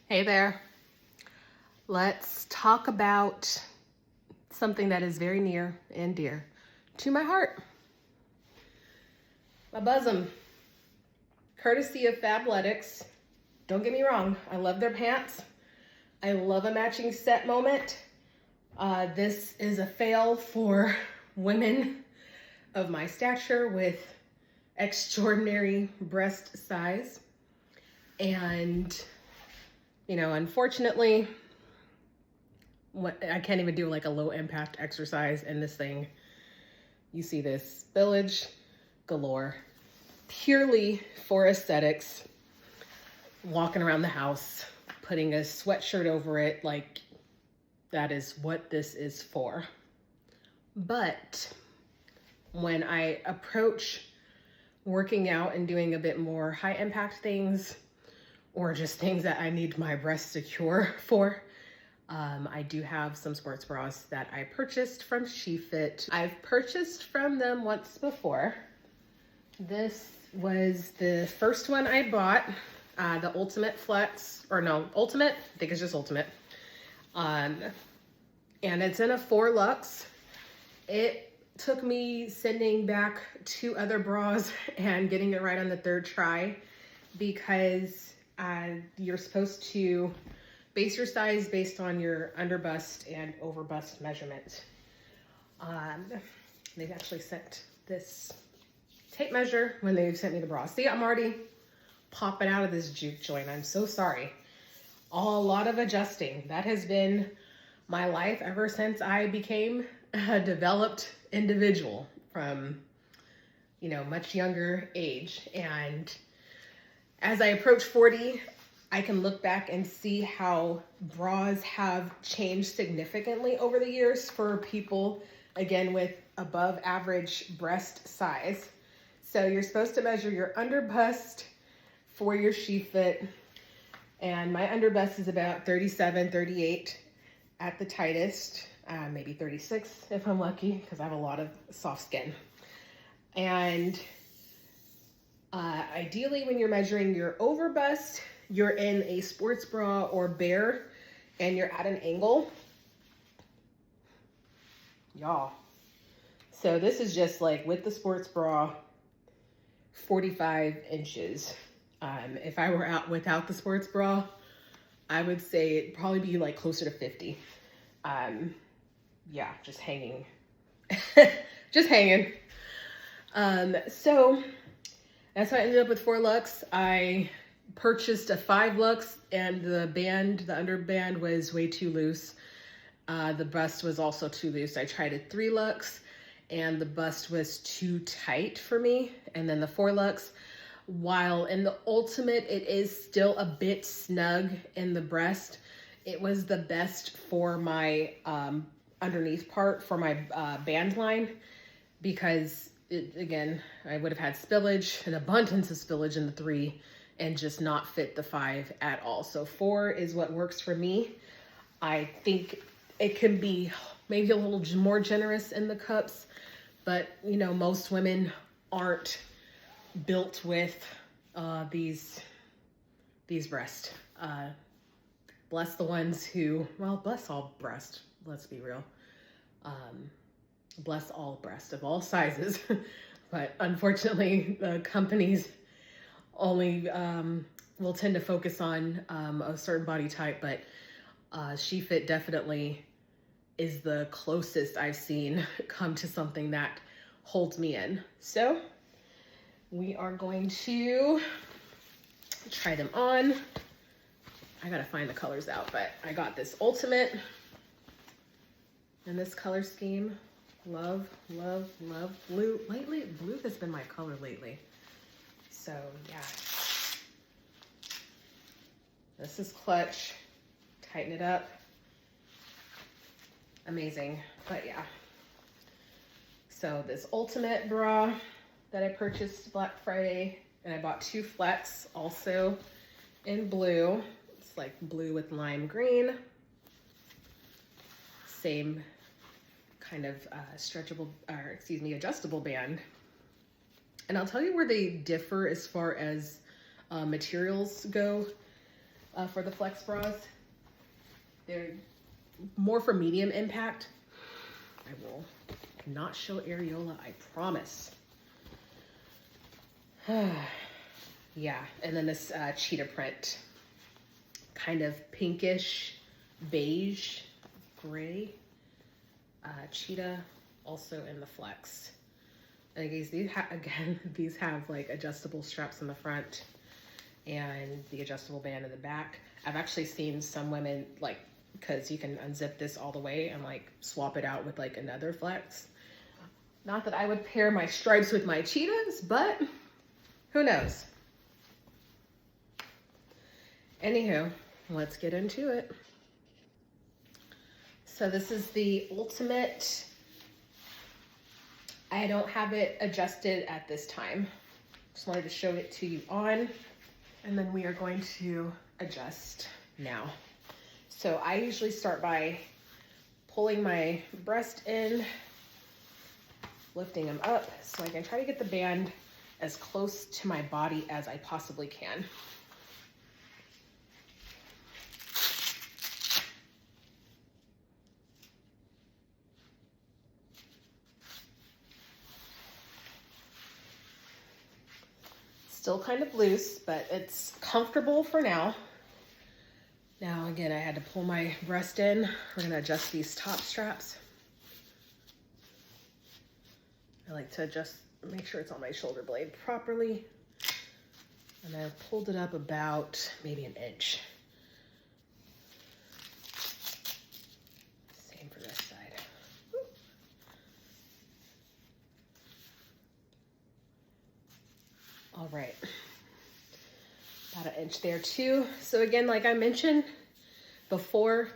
Hey there. Let's talk about something that is very near and dear to my heart. My bosom, courtesy of Fabletics. Don't get me wrong, I love their pants. I love a matching set moment. This is a fail for women of my stature with extraordinary breast size. And unfortunately, I can't even do like a low impact exercise in this thing. You see this spillage galore, purely for aesthetics. Walking around the house, putting a sweatshirt over it, like that is what this is for. But when I approach working out and doing a bit more high impact things, or just things that I need my breasts secure for, I do have some sports bras that I purchased from SHEFIT. I've purchased from them once before. This was the first one I bought, the Ultimate Flex, or no, Ultimate, I think it's just Ultimate. And it's in a 4 luxe. It took me sending back 2 other bras and getting it right on the 3rd try, because you're supposed to base your size based on your under bust and over bust measurement. They've actually sent this tape measure when they've sent me the bra. See, I'm already popping out of this juke joint. I'm so sorry. A lot of adjusting. That has been my life ever since I became a developed individual from, much younger age. And as I approach 40, I can look back and see how bras have changed significantly over the years for people, again, with above average breast size. So you're supposed to measure your under bust for your SHEFIT. And my under bust is about 37, 38 at the tightest, maybe 36 if I'm lucky, because I have a lot of soft skin. And ideally, when you're measuring your over bust, you're in a sports bra or bare and you're at an angle. Y'all. So this is just like with the sports bra, 45 inches. If I were out without the sports bra, I would say it'd probably be like closer to 50. Yeah, just hanging. Just hanging. So that's how I ended up with 4 luxe. I purchased a 5 luxe and the underband was way too loose. The bust was also too loose. I tried a 3 luxe and the bust was too tight for me. And then the 4 luxe, while in the Ultimate, it is still a bit snug in the breast. It was the best for my underneath part for my band line, because again, I would have had spillage, an abundance of spillage in the 3, and just not fit the 5 at all. So 4 is what works for me. I think it can be maybe a little more generous in the cups, but most women aren't built with these breasts. Bless the ones who, well, bless all breast, let's be real. Bless all breast of all sizes. But unfortunately, the companies only will tend to focus on a certain body type, but SHEFIT definitely is the closest I've seen come to something that holds me in. So we are going to try them on. I gotta find the colors out, but I got this Ultimate in this color scheme. Love, love, love blue. Lately, blue has been my color lately. So yeah. This is clutch. Tighten it up. Amazing. But yeah. So this Ultimate bra that I purchased Black Friday, and I bought 2 flex also in blue. It's like blue with lime green. Same kind of adjustable band. And I'll tell you where they differ as far as materials go. for the flex bras. They're more for medium impact. I will not show areola, I promise. Yeah, and then this cheetah print, kind of pinkish, beige, gray, cheetah, also in the flex. And these have like adjustable straps in the front and the adjustable band in the back. I've actually seen some women, like, because you can unzip this all the way and like swap it out with like another flex. Not that I would pair my stripes with my cheetahs, but who knows? Anywho, let's get into it. So this is the ultimate. I don't have it adjusted at this time. Just wanted to show it to you on, and then we are going to adjust now. So I usually start by pulling my breast in, lifting them up so I can try to get the band as close to my body as I possibly can. Still kind of loose, but it's comfortable for now. Now again, I had to pull my breast in. We're gonna adjust these top straps. I like to make sure it's on my shoulder blade properly. And I pulled it up about maybe an inch. Same for this side. Woo. All right, about an inch there too. So again, like I mentioned before,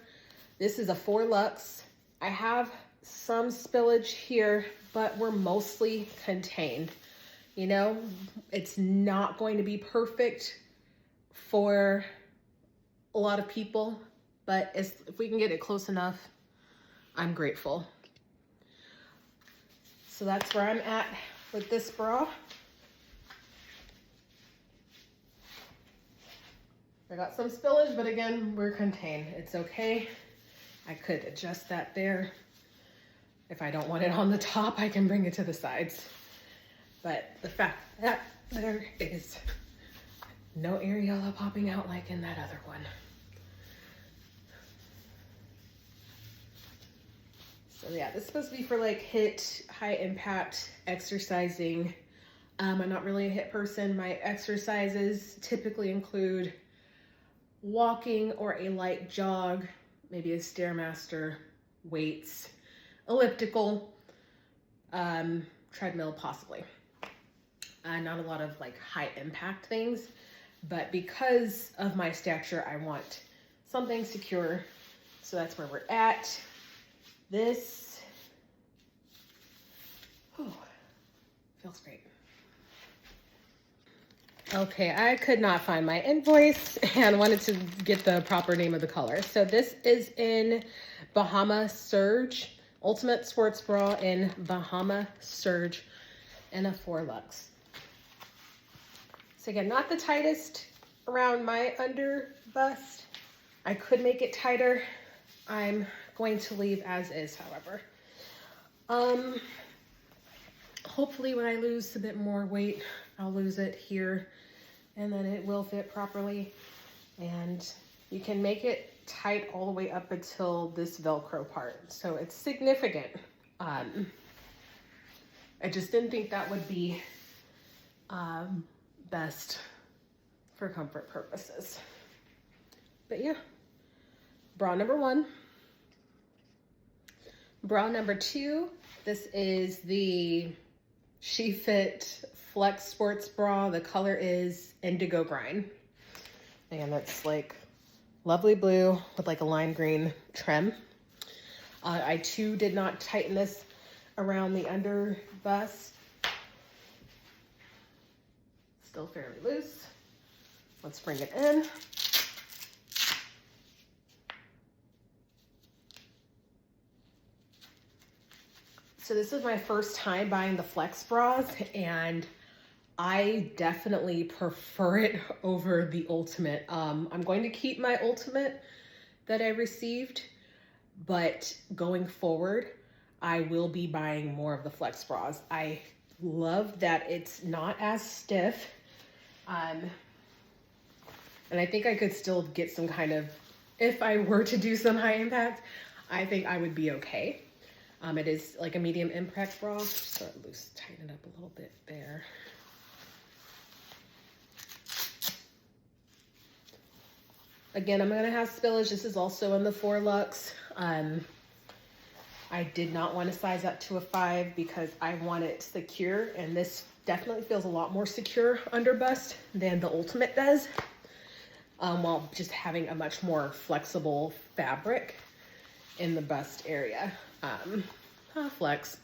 this is a 4 luxe. I have some spillage here, but we're mostly contained. You know, it's not going to be perfect for a lot of people, but if we can get it close enough, I'm grateful. So that's where I'm at with this bra. I got some spillage, but again, we're contained. It's okay. I could adjust that there. If I don't want it on the top, I can bring it to the sides. But the fact that there is no areola popping out like in that other one. So yeah, this is supposed to be for like HIIT, high impact exercising. I'm not really a HIIT person. My exercises typically include walking or a light jog, maybe a Stairmaster, weights, elliptical, treadmill possibly. Not a lot of like high impact things, but because of my stature, I want something secure. So that's where we're at. This, feels great. Okay, I could not find my invoice and wanted to get the proper name of the color. So this is in Bahama Surge, Ultimate Sports Bra in Bahama Surge in a 4 luxe. So again, not the tightest around my under bust. I could make it tighter. I'm going to leave as is, however. Hopefully when I lose a bit more weight, I'll lose it here and then it will fit properly. And you can make it tight all the way up until this Velcro part. So it's significant. I just didn't think that would be best for comfort purposes. But yeah, bra number 1. Bra number 2, this is the SHEFIT Flex Sports Bra. The color is Indigo Grind. And it's like lovely blue with like a lime green trim. I too did not tighten this around the under bust. Still fairly loose. Let's bring it in. So this is my first time buying the flex bras, and I definitely prefer it over the Ultimate. I'm going to keep my Ultimate that I received, but going forward, I will be buying more of the Flex bras. I love that it's not as stiff. And I think I could still get some kind of, if I were to do some high impact, I think I would be okay. It is like a medium impact bra. So loose, tighten it up a little bit there. Again, I'm going to have spillage. This is also in the 4 Luxe. I did not want to size up to a 5 because I want it secure, and this definitely feels a lot more secure under bust than the Ultimate does, while just having a much more flexible fabric in the bust area. Flex.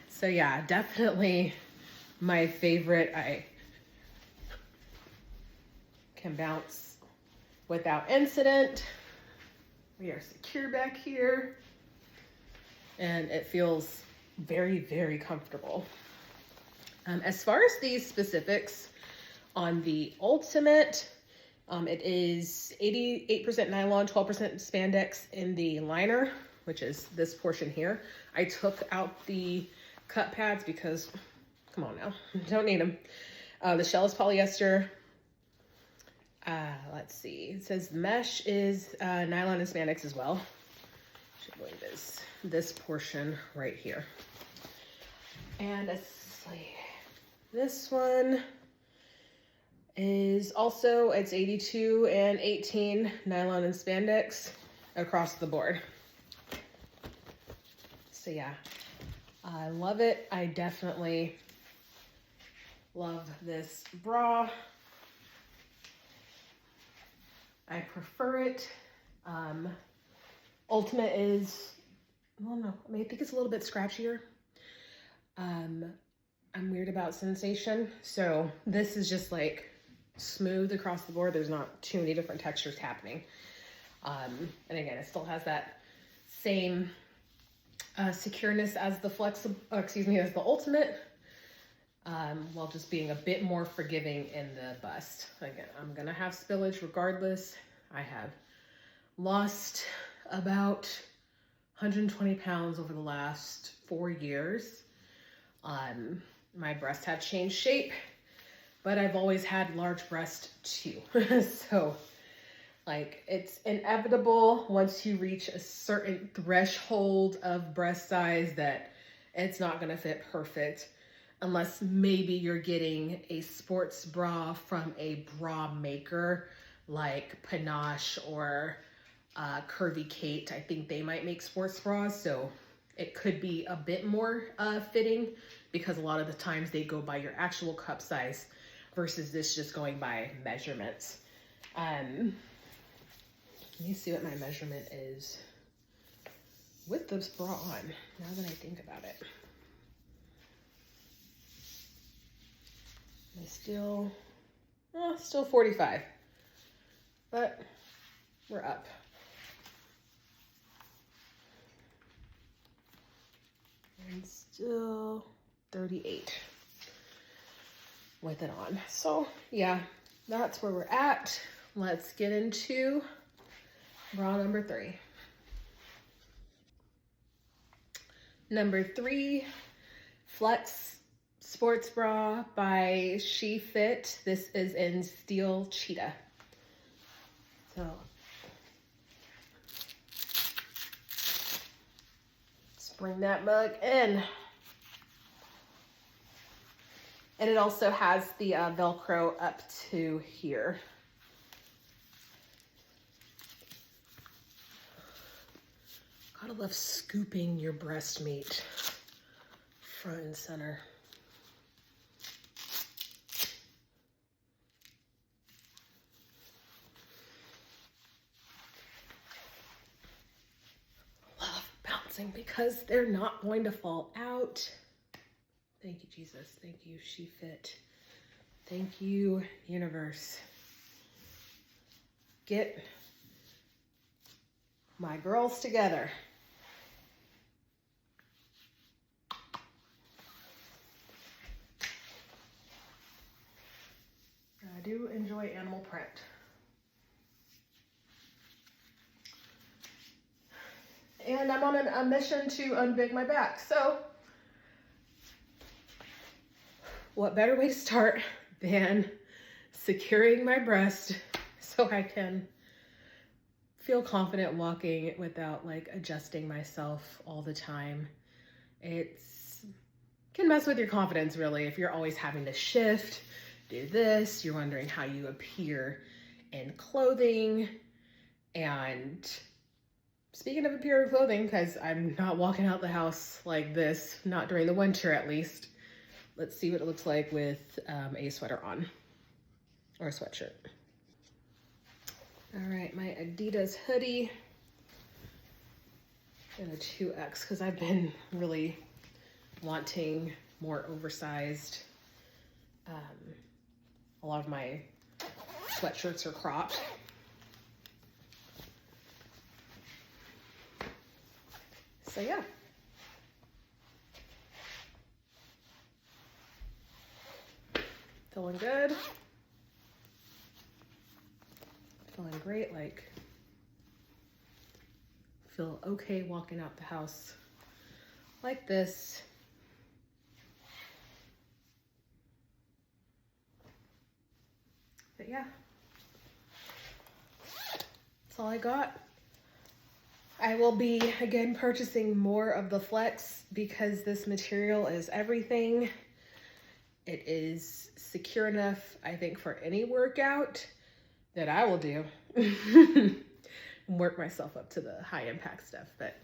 So yeah, definitely my favorite. I can bounce without incident. We are secure back here, and it feels very, very comfortable. As far as these specifics on the Ultimate, it is 88% nylon, 12% spandex in the liner, which is this portion here. I took out the cut pads because, come on now, don't need them. The shell is polyester. Let's see, it says mesh is nylon and spandex as well. Should believe this portion right here. And let's see, this one is also, it's 82 and 18 nylon and spandex across the board. So yeah, I love it. I definitely love this bra. I prefer it. Ultimate is, I don't know, I mean, I think it's a little bit scratchier. I'm weird about sensation, so this is just like smooth across the board. There's not too many different textures happening. And again, it still has that same secureness as the as the Ultimate, while just being a bit more forgiving in the bust. Again, I'm gonna have spillage regardless. I have lost about 120 pounds over the last 4 years. My breasts have changed shape, but I've always had large breasts too. So like, it's inevitable once you reach a certain threshold of breast size that it's not gonna fit perfect, unless maybe you're getting a sports bra from a bra maker like Panache or Curvy Kate. I think they might make sports bras, so it could be a bit more fitting, because a lot of the times they go by your actual cup size versus this just going by measurements. Let me see what my measurement is with this bra on, now that I think about it. Still 45, but we're up. And still 38 with it on. So yeah, that's where we're at. Let's get into bra number 3. Number 3, Flex sports bra by SHEFIT. This is in Steel Cheetah. So let's bring that mug in. And it also has the Velcro up to here. Gotta love scooping your breast meat front and center. Love bouncing because they're not going to fall out. Thank you, Jesus. Thank you, SHEFIT. Thank you, universe. Get my girls together. print. And I'm on a mission to unbig my back. So what better way to start than securing my breast so I can feel confident walking without like adjusting myself all the time. Can mess with your confidence really if you're always having to shift, do this, you're wondering how you appear in clothing. And speaking of appear in clothing, because I'm not walking out the house like this, not during the winter at least, let's see what it looks like with a sweater on or a sweatshirt. All right, my Adidas hoodie in a 2X because I've been really wanting more oversized. A lot of my sweatshirts are cropped. So yeah. Feeling good. Feeling great, like feel okay walking out the house like this. But yeah, that's all I got. I will be again purchasing more of the Flex because this material is everything. It is secure enough, I think, for any workout that I will do. Work myself up to the high impact stuff. But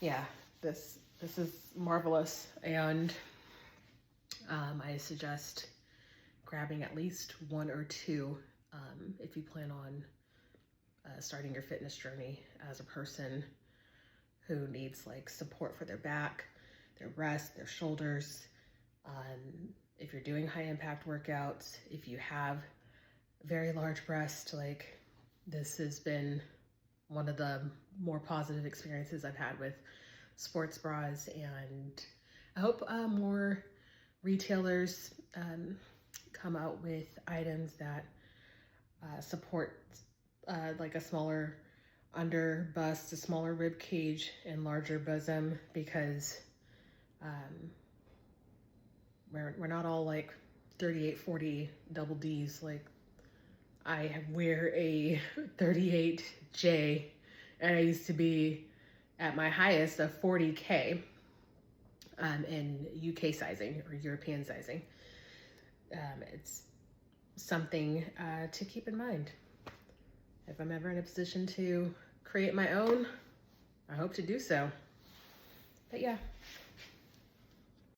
yeah, this is marvelous. And I suggest grabbing at least one or two if you plan on starting your fitness journey as a person who needs like support for their back, their breast, their shoulders. If you're doing high impact workouts, if you have very large breasts, like this has been one of the more positive experiences I've had with sports bras, and I hope more retailers come out with items that support like a smaller under bust, a smaller rib cage, and larger bosom, because we're not all like 38, 40 double Ds. Like I wear a 38J, and I used to be at my highest of 40K in UK sizing or European sizing. It's something to keep in mind. If I'm ever in a position to create my own, I hope to do so. But yeah,